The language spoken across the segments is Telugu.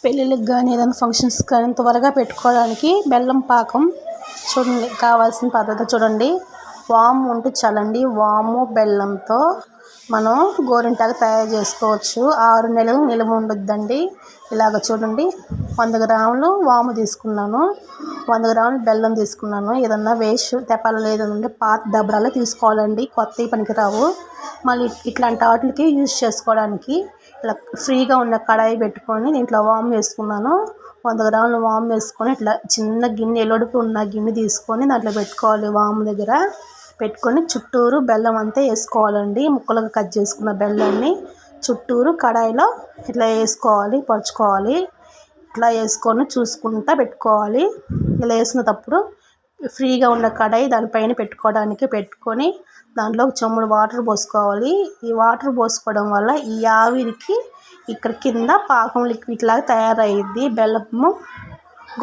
పెళ్ళిళ్ళకి కానీ ఏదైనా ఫంక్షన్స్ కానీ త్వరగా పెట్టుకోవడానికి బెల్లం పాకం చూడండి. కావాల్సిన పద్ధతి చూడండి. వాము ఉంటే చాలండి. వాము బెల్లంతో మనం గోరింటాకు తయారు చేసుకోవచ్చు. 6 నెలలు నిల్వ ఉండుద్దండి. ఇలాగ చూడండి. 100 గ్రాములు వాము తీసుకున్నాను, 100 గ్రాములు బెల్లం తీసుకున్నాను. ఏదన్నా వేస్ట్ తెప్పాలు ఏదైనా పాత దబ్బరాలు తీసుకోవాలండి, కొత్తవి పనికిరావు. మళ్ళీ ఇట్లాంటి వాటికి యూజ్ చేసుకోవడానికి ఇలా ఫ్రీగా ఉన్న కడాయి పెట్టుకొని దీంట్లో వాము వేసుకున్నాను. 100 గ్రాములు వాము వేసుకొని ఇట్లా చిన్న గిన్నె ఎలుడుపు ఉన్న గిన్నె తీసుకొని దాంట్లో పెట్టుకోవాలి. వాము దగ్గర పెట్టుకొని చుట్టూరు బెల్లం అంతా వేసుకోవాలండి. ముక్కలుగా కట్ చేసుకున్న బెల్లాన్ని చుట్టూరు కడాయిలో ఇట్లా వేసుకోవాలి, పరుచుకోవాలి. ఇట్లా వేసుకొని చూసుకుంటా పెట్టుకోవాలి. ఇలా వేసినప్పుడు ఫ్రీగా ఉన్న కడాయి దానిపైన పెట్టుకొని దాంట్లో చెంబుడు వాటర్ పోసుకోవాలి. ఈ వాటర్ పోసుకోవడం వల్ల ఈ ఆవిరికి ఇక్కడ కింద పాకం లిక్విడ్ లాగా తయారయ్యిద్ది. బెల్లము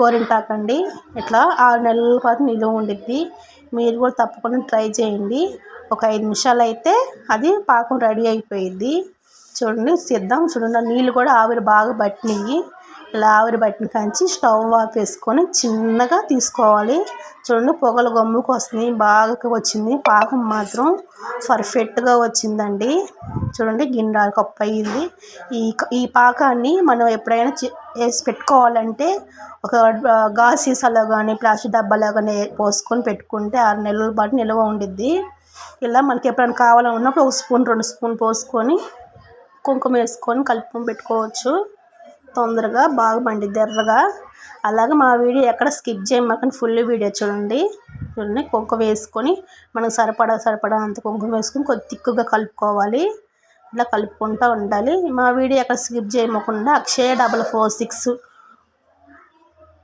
గోరింటాకండి. ఇట్లా 6 నెలల పాటు నిలువ ఉండిద్ది. మీరు కూడా తప్పకుండా ట్రై చేయండి. ఒక 5 నిమిషాలు అయితే అది పాకం రెడీ అయిపోయిద్ది. చూడండి చూడండి. నీళ్ళు కూడా ఆవిరి బాగా పట్టినాయి. ఇలా ఆవిరి పట్టిన కాంచి స్టవ్ ఆఫ్ వేసుకొని చిన్నగా తీసుకోవాలి. చూడండి పొగలు గమ్ముకు వస్తున్నాయి. బాగా వచ్చింది. పాకం మాత్రం పర్ఫెక్ట్గా వచ్చిందండి. చూడండి గిన్నె కప్పు అయ్యింది. ఈ పాకాన్ని మనం ఎప్పుడైనా వేసి పెట్టుకోవాలంటే ఒక గాజు సీసాలో కానీ ప్లాస్టిక్ డబ్బాలో కానీ పోసుకొని పెట్టుకుంటే 6 నెలల పాటు నిల్వ ఉండిద్ది. ఇలా మనకి ఎప్పుడైనా కావాలన్నప్పుడు 1 స్పూన్ 2 స్పూన్ పోసుకొని కుంకుమ వేసుకొని కలుపుకొని పెట్టుకోవచ్చు. తొందరగా బాగా మండిద్ది ఎర్రగా. అలాగే మా వీడియో ఎక్కడ స్కిప్ చేయమాకండి, ఫుల్ వీడియో చూడండి. కుంకుమ వేసుకొని మనకు సరిపడా అంత కుంకుమ వేసుకొని కొద్ది తిక్కుగా కలుపుకోవాలి. ఇలా కలుపుకుంటూ ఉండాలి. మా వీడియో ఎక్కడ స్కిప్ చేయకుండా అక్షయ 446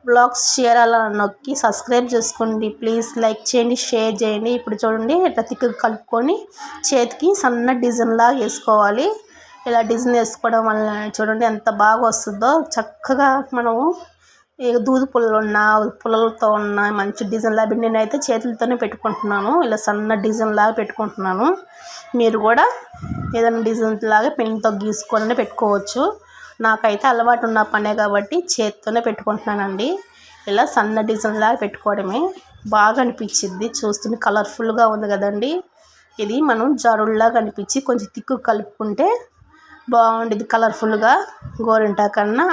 బ్లాగ్స్ చేరాలని నొక్కి సబ్స్క్రైబ్ చేసుకోండి. ప్లీజ్ లైక్ చేయండి, షేర్ చేయండి. ఇప్పుడు చూడండి ఇట్లా తిక్కుగా కలుపుకొని చేతికి సన్న డిజైన్లా వేసుకోవాలి. ఇలా డిజైన్ వేసుకోవడం వల్ల చూడండి ఎంత బాగా వస్తుందో. చక్కగా మనము దూది పుల్లలతో ఉన్న మంచి డిజైన్ లాగా నేనైతే చేతులతోనే పెట్టుకుంటున్నాను. ఇలా సన్న డిజైన్ లాగా పెట్టుకుంటున్నాను. మీరు కూడా ఏదైనా డిజైన్ లాగా పెన్తో గీసుకొని పెట్టుకోవచ్చు. నాకైతే అలవాటు ఉన్న పనే కాబట్టి చేతితోనే పెట్టుకుంటున్నానండి. ఇలా సన్న డిజైన్ లాగా పెట్టుకోవడమే బాగా అనిపించింది. చూస్తుంటే కలర్ఫుల్గా ఉంది కదండి. ఇది మనం జరుల్లాగా అనిపించి కొంచెం తిక్కు కలుపుకుంటే బాగుండేది. కలర్ఫుల్గా గోరింటాకన్నా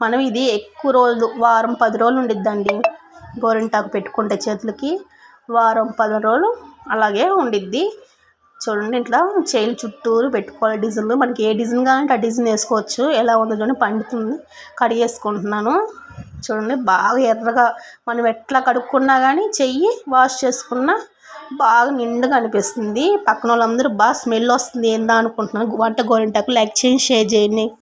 మనం ఇది ఎక్కువ రోజులు వారం 10 రోజులు ఉండిద్దండి. గోరింటాకు పెట్టుకుంటే చేతులకి వారం 10 రోజులు అలాగే ఉండిద్ది. చూడండి ఇట్లా చేయిల చుట్టూరు పెట్టుకోవాలి. డిజైన్లు మనకి ఏ డిజైన్ కావాలంటే ఆ డిజైన్ వేసుకోవచ్చు. ఎలా ఉందో చూడండి. పండుతుంది. కడిగేసుకుంటున్నాను. చూడండి బాగా ఎర్రగా మనం ఎట్లా కడుక్కున్నా కానీ చెయ్యి వాష్ చేసుకున్నా బాగా నిండుగా అనిపిస్తుంది. పక్కన వాళ్ళందరూ బాగా స్మెల్ వస్తుంది ఏందా అనుకుంటున్నాను. వంట గోరింటాకు లైక్ చేయండి, షేర్ చేయండి.